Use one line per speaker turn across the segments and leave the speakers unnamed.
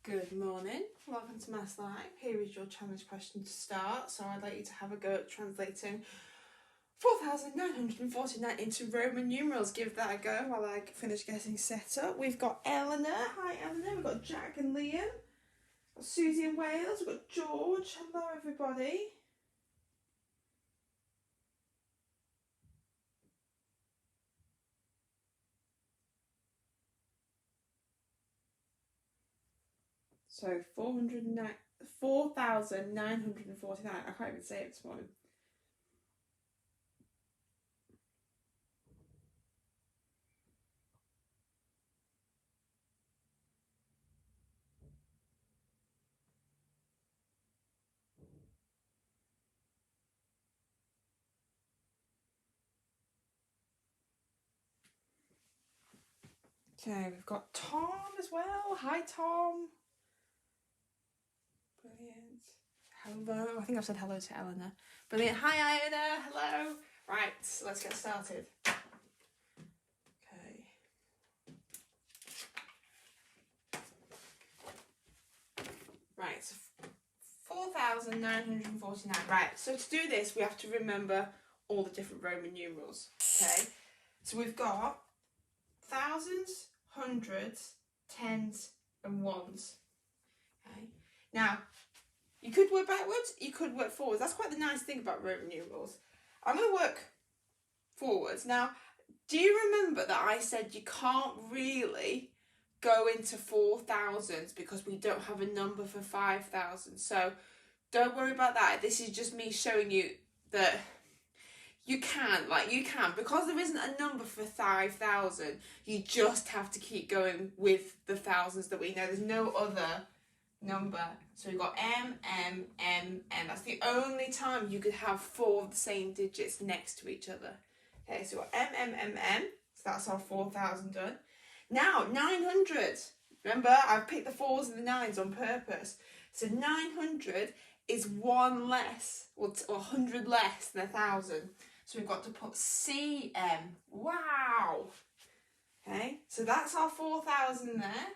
Good morning, welcome to Maths Live. Here is your challenge question to start. So I'd like you to have a go at translating 4,949 into Roman numerals. Give that a go while I finish getting set up. We've got Eleanor, hi Eleanor, we've got Jack and Liam, we've got Susie in Wales, we've got George, hello everybody. So 4,949. I can't even say it this morning. Okay, we've got Tom as well. Hi Tom. Brilliant. Hello. I think I've said hello to Eleanor. Brilliant. Hi Iona. Hello. Right, let's get started. Okay. Right, so 4,949. Right, so to do this, we have to remember all the different Roman numerals. Okay, so we've got thousands, hundreds, tens, and ones. Okay, now you could work backwards, you could work forwards. That's quite the nice thing about Roman numerals. I'm going to work forwards. Now, do you remember that I said you can't really go into 4,000s because we don't have a number for 5,000? So don't worry about that. This is just me showing you that you can, because there isn't a number for 5,000, you just have to keep going with the thousands that we know. There's no other number. So we've got M, M, M, M. That's the only time you could have four of the same digits next to each other. Okay, so we've got M, M, M, M. So that's our 4,000 done. Now, 900. Remember, I've picked the 4s and the 9s on purpose. So 900 is one less, or 100 less than 1,000. So we've got to put CM. Wow. Okay, so that's our 4,000 there.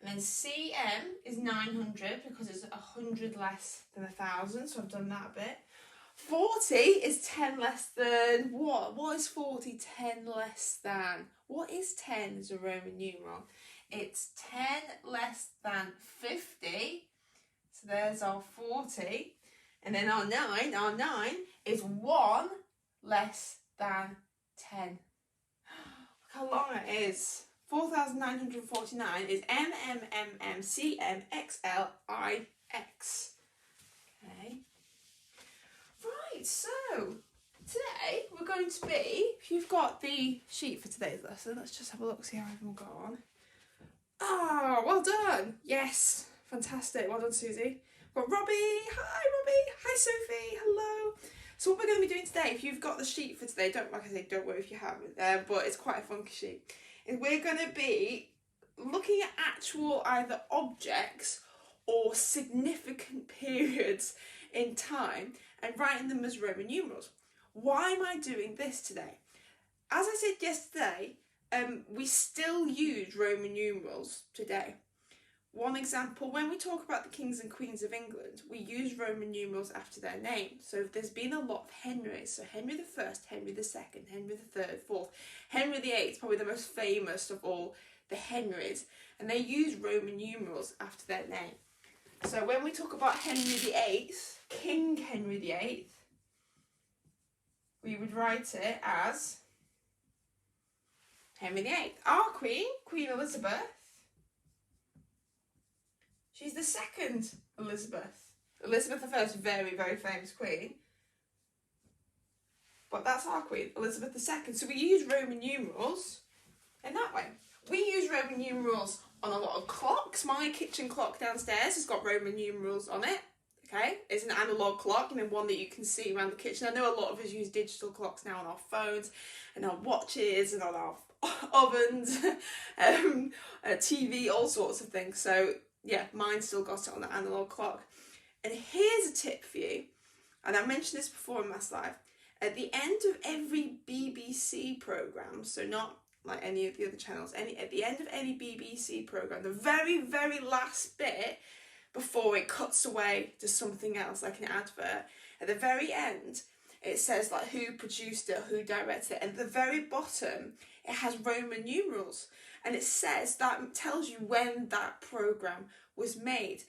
And then CM is 900 because it's 100 less than 1,000. So I've done that a bit. 40 is 10 less than what? What is 40 10 less than? What is 10 as a Roman numeral? It's 10 less than 50. So there's our 40. And then our 9 is 1 less than 10. Look how long it is. 4,949 is M, M, M, M, C, M, X, L, I, X. Okay. Right, so today we're going to be, if you've got the sheet for today's lesson, let's just have a look, see how everyone got on. Oh, well done. Yes, fantastic. Well done, Susie. We've got Robbie. Hi, Robbie. Hi, Sophie. Hello. So what we're going to be doing today, if you've got the sheet for today, don't worry if you haven't, but it's quite a funky sheet, is we're going to be looking at actual either objects or significant periods in time and writing them as Roman numerals. Why am I doing this today? As I said yesterday, we still use Roman numerals today. One example, when we talk about the kings and queens of England, we use Roman numerals after their name. So there's been a lot of Henrys. So Henry I, Henry II, Henry III, IV. Henry VIII is probably the most famous of all the Henrys. And they use Roman numerals after their name. So when we talk about Henry VIII, King Henry VIII, we would write it as Henry VIII. Our Queen, Queen Elizabeth, she's the second Elizabeth. Elizabeth I is very, very famous queen. But that's our Queen, Elizabeth II. So we use Roman numerals in that way. We use Roman numerals on a lot of clocks. My kitchen clock downstairs has got Roman numerals on it. Okay, it's an analog clock, one that you can see around the kitchen. I know a lot of us use digital clocks now on our phones and our watches and on our ovens, TV, all sorts of things. So yeah, mine still got it on the analog clock. And here's a tip for you, and I mentioned this before in Maths Live. At the end of every BBC programme, so not like any of the other channels, at the end of any BBC programme, the very, very last bit before it cuts away to something else, like an advert, at the very end, it says like who produced it, who directed it, and at the very bottom, it has Roman numerals. And it says, that tells you when that programme was made.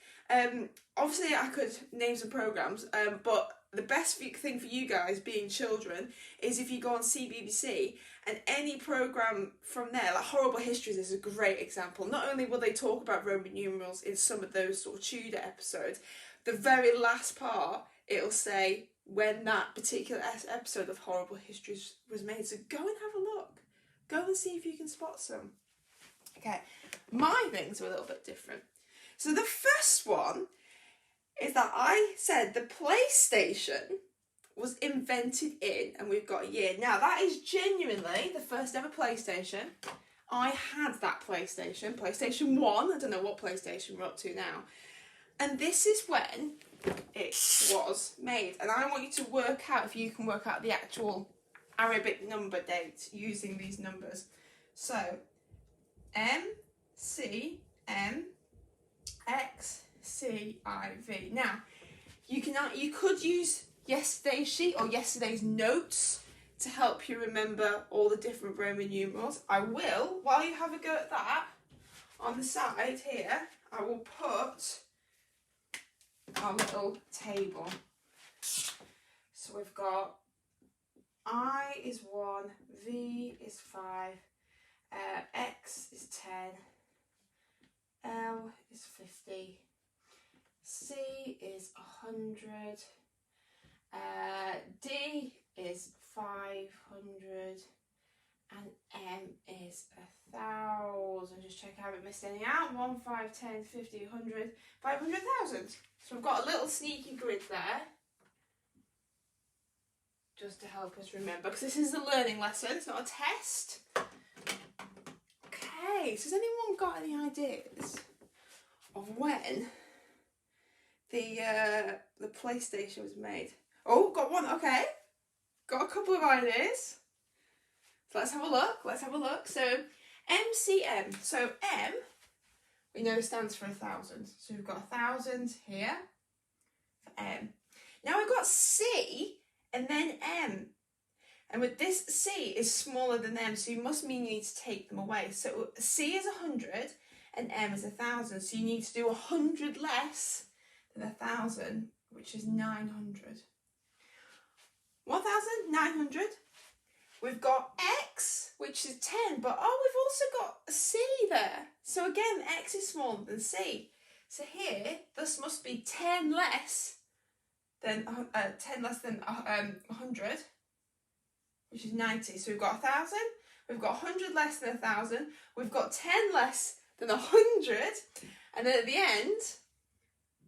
Obviously, I could name some programmes, but the best thing for you guys, being children, is if you go on CBBC and any programme from there, like Horrible Histories is a great example. Not only will they talk about Roman numerals in some of those sort of Tudor episodes, the very last part, it'll say when that particular episode of Horrible Histories was made. So go and have a look. Go and see if you can spot some. Okay, my things are a little bit different. So the first one is that I said the PlayStation was invented in, and we've got a year. Now, that is genuinely the first ever PlayStation. I had that PlayStation 1. I don't know what PlayStation we're up to now. And this is when it was made. And I want you to work out if you can work out the actual Arabic number date using these numbers. So, MCM XCIV. Now, you could use yesterday's sheet or yesterday's notes to help you remember all the different Roman numerals. I will, while you have a go at that, on the side here, I will put our little table. So we've got I is 1, V is 5, X is 10, L is 50, C is 100, D is 500, and M is 1,000. Just check I haven't missed any out. 1, 5, 10, 50, 100, 500,000. So we've got a little sneaky grid there, just to help us remember, because this is a learning lesson, it's not a test. Okay, so has anyone got any ideas of when the PlayStation was made? Oh, got one, okay. Got a couple of ideas. So let's have a look. So MCM. So M, we know stands for 1,000. So we've got 1,000 here for M. Now we've got C and then M. And with this, C is smaller than M, so you must mean you need to take them away. So C is 100 and M is 1,000. So you need to do 100 less than 1,000, which is 900. 1,900. We've got X, which is 10, but we've also got a C there. So again, X is smaller than C. So here, this must be 10 less than 100, which is 90. So we've got 1,000, we've got 100 less than 1,000, we've got 10 less than 100, and then at the end,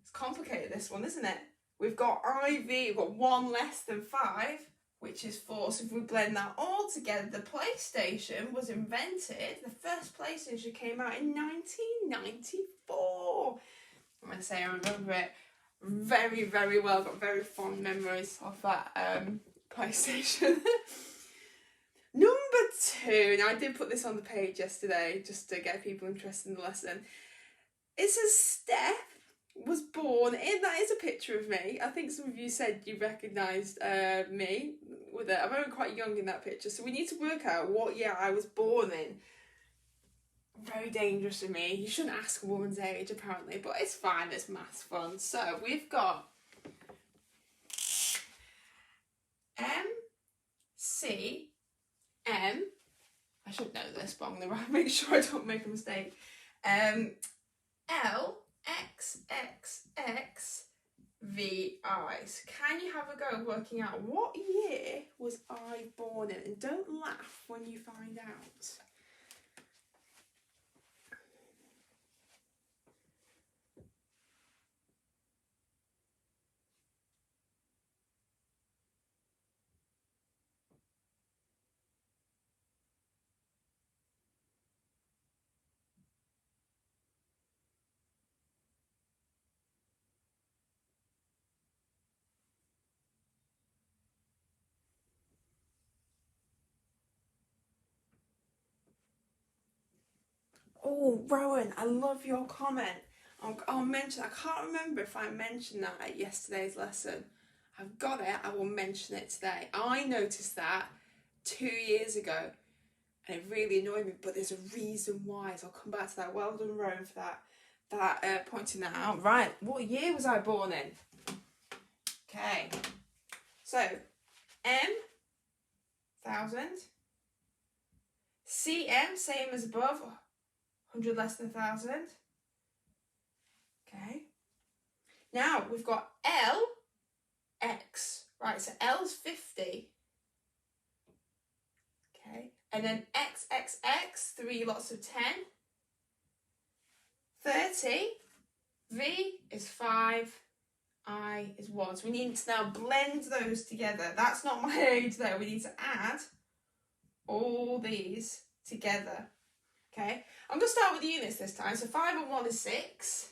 it's complicated, this one, isn't it? We've got IV, we've got 1 less than 5, which is 4. So if we blend that all together, the PlayStation was invented, the first PlayStation came out in 1994. I'm going to say I remember it very, very well. Got very fond memories of that PlayStation. Number 2, now I did put this on the page yesterday just to get people interested in the lesson. It says Steph was born in, that is a picture of me. I think some of you said you recognised me with it. I'm very quite young in that picture, so we need to work out what year I was born in. Very dangerous for me. You shouldn't ask a woman's age apparently, but it's fine, it's maths fun. So we've got M, C, M. I should know this, but I'm going to make sure I don't make a mistake. L, X, X, X, V, I. So can you have a go working out what year was I born in? And don't laugh when you find out. Oh, Rowan, I love your comment. I'll mention, I can't remember if I mentioned that at yesterday's lesson. I've got it, I will mention it today. I noticed that 2 years ago and it really annoyed me, but there's a reason why, so I'll come back to that. Well done, Rowan, for that pointing that out. Right, what year was I born in? Okay, so M, 1000. CM, same as above, 100 less than 1000. Okay. Now we've got L, X. Right, so L's 50. Okay. And then X, X, X, 3 lots of 10. 30. V is 5. I is 1. So we need to now blend those together. That's not my age though. We need to add all these together. Okay. I'm going to start with the units this time. So 5 and 1 is 6.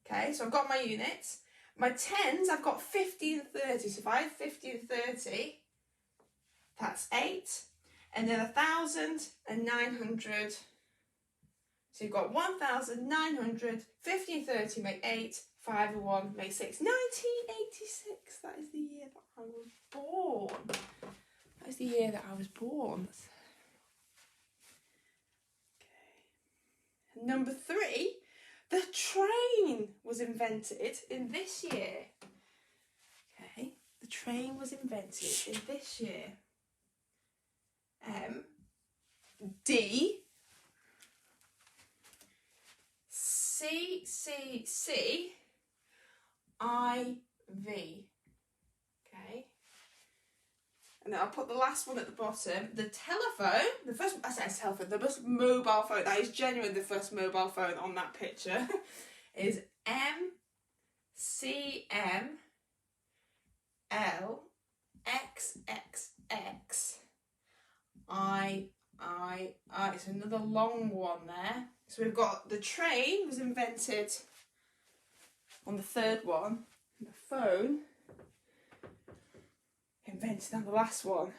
Okay, so I've got my units. My tens, I've got 50 and 30. So if I have 50 and 30, that's 8. And then 1,000 and 900. So you've got 1,900, 50 and 30 make 8, 5 and 1 make 6. 1986, that is the year that I was born. That is the year that I was born. Okay. Number 3, the train was invented in this year. Okay, the train was invented in this year. D, C, C, C, I, V. Okay. And then I'll put the last one at the bottom. The telephone, the first, I say telephone, the first mobile phone, that is genuinely the first mobile phone on that picture, is M, C, M, L, X, X, X, I. It's another long one there. So we've got the train was invented on the third one. And the phone invented on the last one.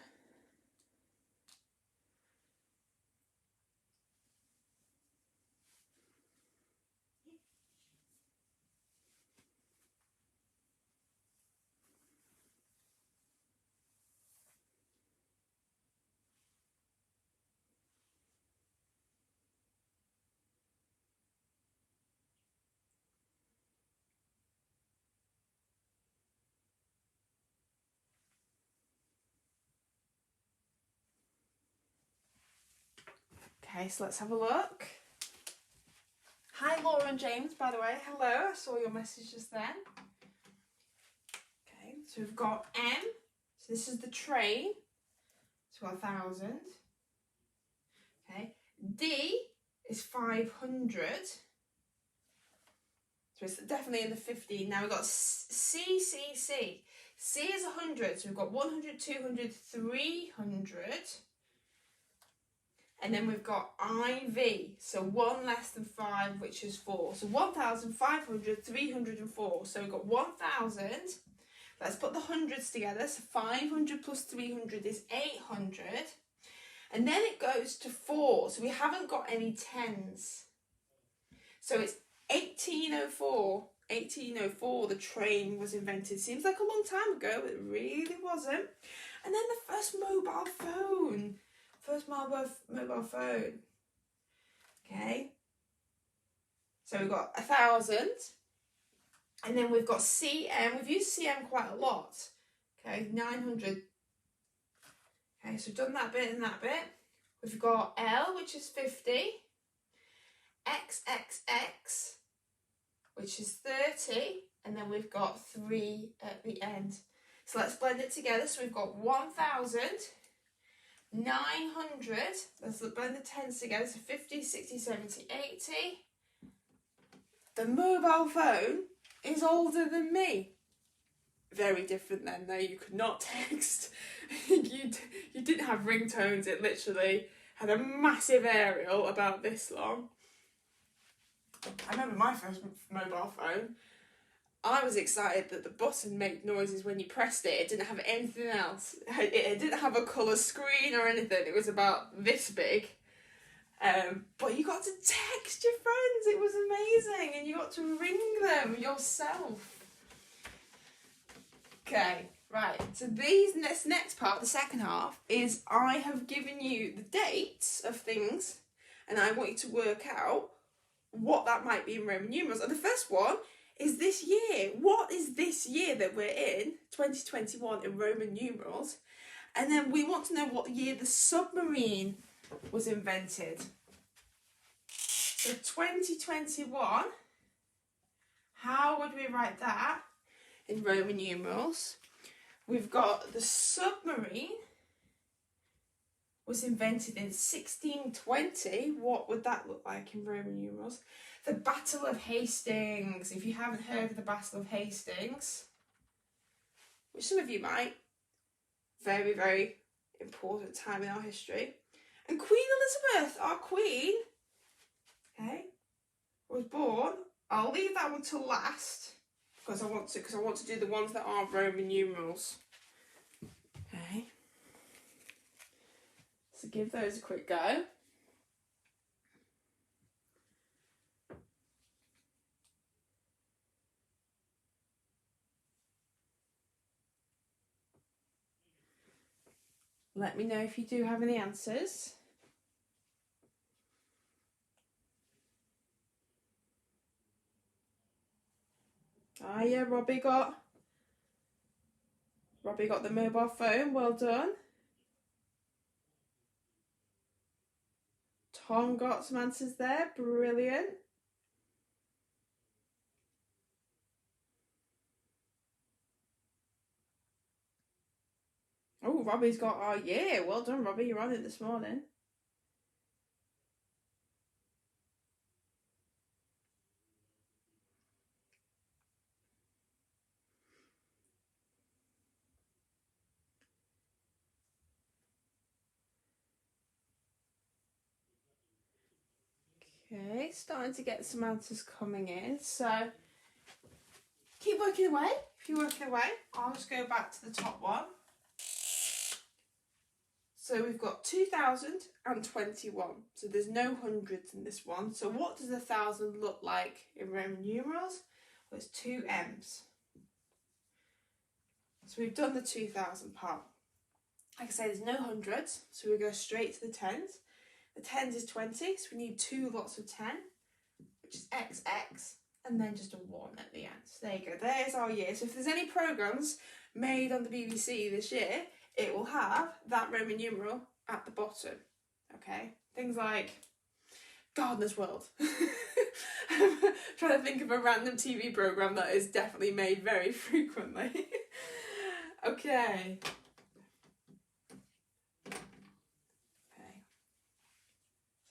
Okay, so let's have a look. Hi Laura and James, by the way. Hello, I saw your message just then. Okay, so we've got M. So this is the train. So 1,000. Okay. D is 500. So it's definitely in the 15. Now we've got C, C, C. C is 100. So we've got 100, 200, 300. And then we've got IV, so 1 less than 5, which is 4. So 1,500, 304. So we've got 1,000. Let's put the hundreds together. So 500 plus 300 is 800. And then it goes to 4. So we haven't got any tens. So it's 1804. 1804, the train was invented. Seems like a long time ago, but it really wasn't. And then the first mobile phone. First mobile phone. Okay. So we've got 1,000. And then we've got CM. We've used CM quite a lot. Okay, 900. Okay, so we've done that bit and that bit. We've got L, which is 50. XXX, which is 30. And then we've got 3 at the end. So let's blend it together. So we've got 1,000. 900, let's blend the tens together, so 50, 60, 70, 80. The mobile phone is older than me. Very different then though, you could not text, you didn't have ringtones, it literally had a massive aerial about this long. I remember my first mobile phone. I was excited that the button made noises when you pressed it. It didn't have anything else. It didn't have a colour screen or anything. It was about this big. But you got to text your friends. It was amazing. And you got to ring them yourself. Okay, right. So this next part, the second half, is I have given you the dates of things, and I want you to work out what that might be in Roman numerals. And the first one is this year. What is this year that we're in, 2021, in Roman numerals? And then we want to know what year the submarine was invented. So 2021, how would we write that in Roman numerals? We've got the submarine was invented in 1620. What would that look like in Roman numerals? The Battle of Hastings. If you haven't heard of the Battle of Hastings, which some of you might, very, very important time in our history. And Queen Elizabeth, our queen, okay, was born. I'll leave that one till last because I want to do the ones that aren't Roman numerals. Okay. So give those a quick go. Let me know if you do have any answers. Ah, yeah, Robbie got the mobile phone. Well done. Tom got some answers there. Brilliant. Oh, Robbie's got, oh yeah, well done, Robbie. You're on it this morning. Okay, starting to get some answers coming in. So keep working away. If you're working away, I'll just go back to the top one. So we've got 2021. So there's no hundreds in this one. So what does 1,000 look like in Roman numerals? Well, it's 2 M's. So we've done the 2,000 part. Like I say, there's no hundreds, so we go straight to the tens. The tens is 20, so we need 2 lots of 10, which is XX, and then just a 1 at the end. So there you go, there's our year. So if there's any programmes made on the BBC this year, it will have that Roman numeral at the bottom, okay? Things like Gardener's World. I'm trying to think of a random TV programme that is definitely made very frequently. Okay.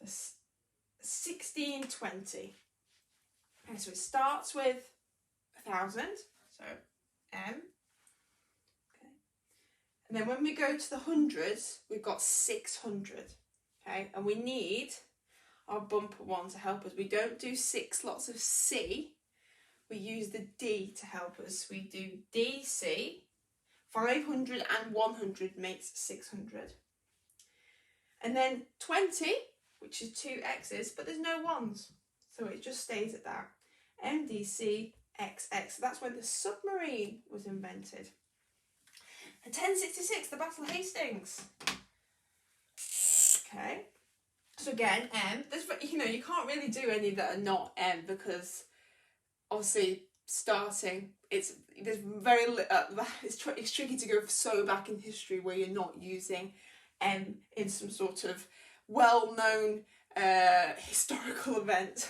So 1620. Okay, so it starts with 1,000, so M. Okay. And then when we go to the hundreds, we've got 600. Okay, and we need our bumper one to help us. We don't do 6 lots of C. We use the D to help us. We do DC. 500 and 100 makes 600. And then 20, which is 2 X's, but there's no 1s. So it just stays at that. MDC XX. So that's when the submarine was invented. And 1066, the Battle of Hastings. Okay. So again, M. There's, you know, you can't really do any that are not M because obviously starting, it's tricky to go so back in history where you're not using M in some sort of well-known historical event.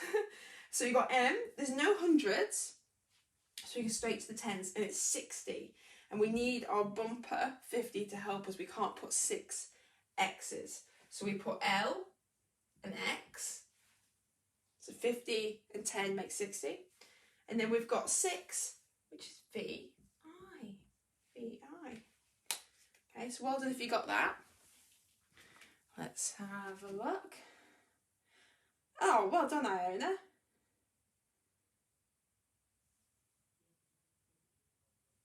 So you got M, there's no hundreds, so you go straight to the tens, and it's 60. And we need our bumper 50 to help us. We can't put 6 X's. So we put L and X. So 50 and 10 makes 60. And then we've got 6, which is VI. VI. Okay, so well done if you got that. Let's have a look. Oh, well done, Iona.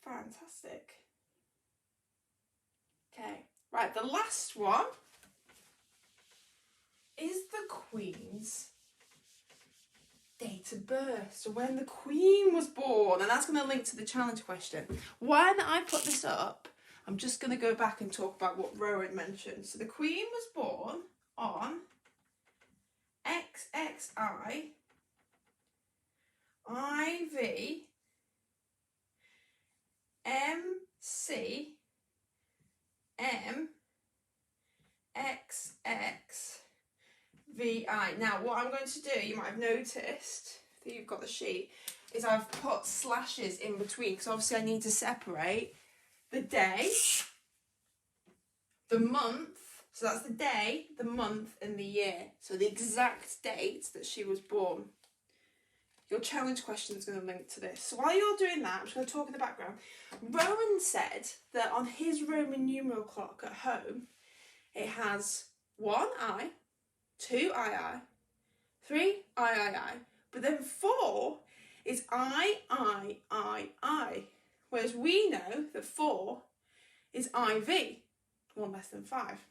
Fantastic. Okay, right, the last one is the Queen's date of birth. So when the Queen was born, and that's going to link to the challenge question. When I put this up, I'm just going to go back and talk about what Rowan mentioned. So the Queen was born on XXI IV MC M XX VI. Now what I'm going to do, you might have noticed that you've got the sheet, is I've put slashes in between because obviously I need to separate the day, the month, so that's the day, the month and the year. So the exact date that she was born. Your challenge question is going to link to this. So while you're doing that, I'm just going to talk in the background. Rowan said that on his Roman numeral clock at home, it has 1 I, 2 II, 3 III, but then 4 is I. Whereas we know that 4 is IV, 1 less than 5.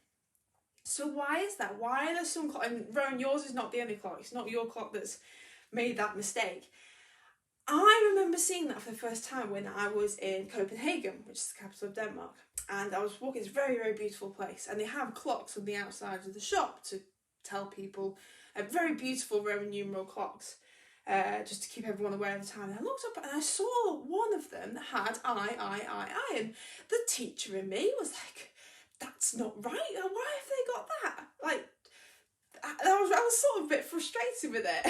So why is that? Why are there some clocks? And Rowan, yours is not the only clock. It's not your clock that's made that mistake. I remember seeing that for the first time when I was in Copenhagen, which is the capital of Denmark. And I was walking, it's a very, very beautiful place. And they have clocks on the outside of the shop to tell people, very beautiful Roman numeral clocks, just to keep everyone aware of the time. And I looked up and I saw one of them that had I. And the teacher in me was like, that's not right. Why have they got that? Like, I was sort of a bit frustrated with it.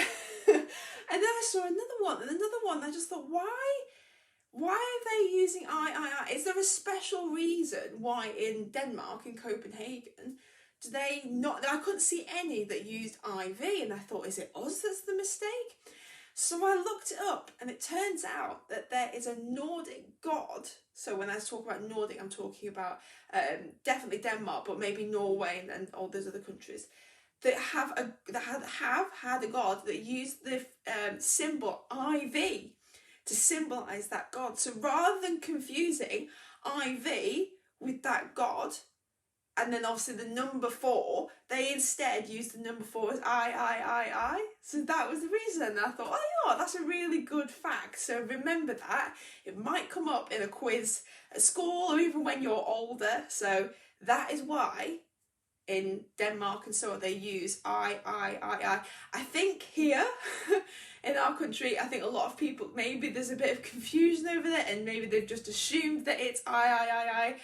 And then I saw another one and another one. And I just thought, why are they using I? Is there a special reason why in Denmark, in Copenhagen, do they not? I couldn't see any that used IV, and I thought, is it us that's the mistake? So I looked it up, and it turns out that there is a Nordic god. So when I talk about Nordic, I'm talking about definitely Denmark, but maybe Norway and all those other countries that have had a god that used the symbol IV to symbolise that god. So rather than confusing IV with that god, and then obviously the number 4, they instead used the number 4 as I. So that was the reason. And I thought, oh yeah, that's a really good fact. So remember that. It might come up in a quiz at school or even when you're older. So that is why in Denmark and so on they use I. I think here in our country, I think a lot of people, maybe there's a bit of confusion over there and maybe they've just assumed that it's I.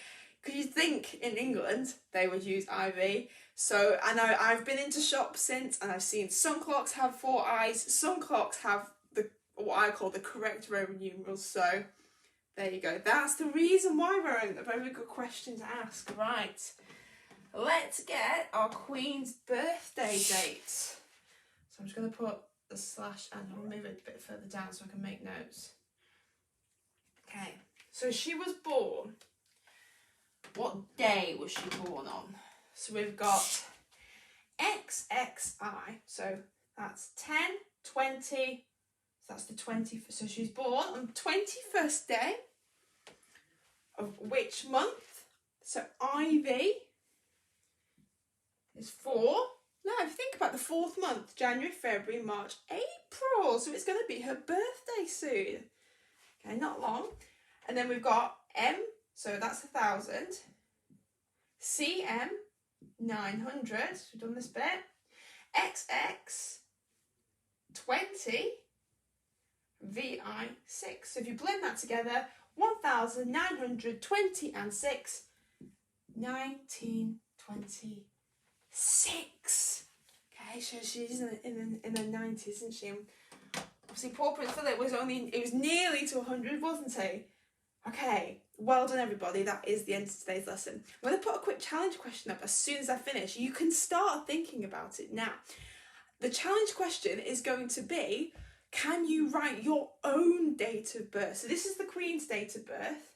Because you think in England they would use IV. So I know I've been into shops since and I've seen some clocks have 4 I's, some clocks have what I call the correct Roman numerals. So there you go. That's the reason why, Rowan. A very good question to ask. Right. Let's get our Queen's birthday date. So I'm just going to put the slash and I'll move it a bit further down so I can make notes. Okay. So she was born. What day was she born on? So we've got XXI, so that's 10, 20, so that's the 20th. So she's born on the 21st day of which month? So IV is 4. Now if you think about the 4th month, January, February, March, April. So it's going to be her birthday soon. Okay, not long. And then we've got M. So that's 1,000. CM, 900. We've done this bit. XX, 20. VI, 6. So if you blend that together, 1,920 and 6, 1926. Okay, so she's in the 90s, isn't she? Obviously, poor Prince Philip was nearly to 100, wasn't he? Okay, well done everybody, that is the end of today's lesson. I'm going to put a quick challenge question up as soon as I finish. You can start thinking about it now. The challenge question is going to be, can you write your own date of birth? So this is the Queen's date of birth.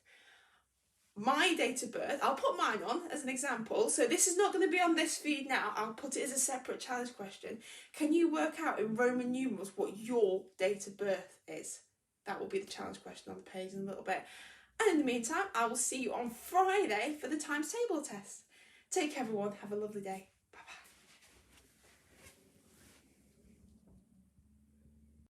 My date of birth, I'll put mine on as an example. So this is not going to be on this feed now. I'll put it as a separate challenge question. Can you work out in Roman numerals what your date of birth is? That will be the challenge question on the page in a little bit. And in the meantime, I will see you on Friday for the times table test. Take care, everyone. Have a lovely day.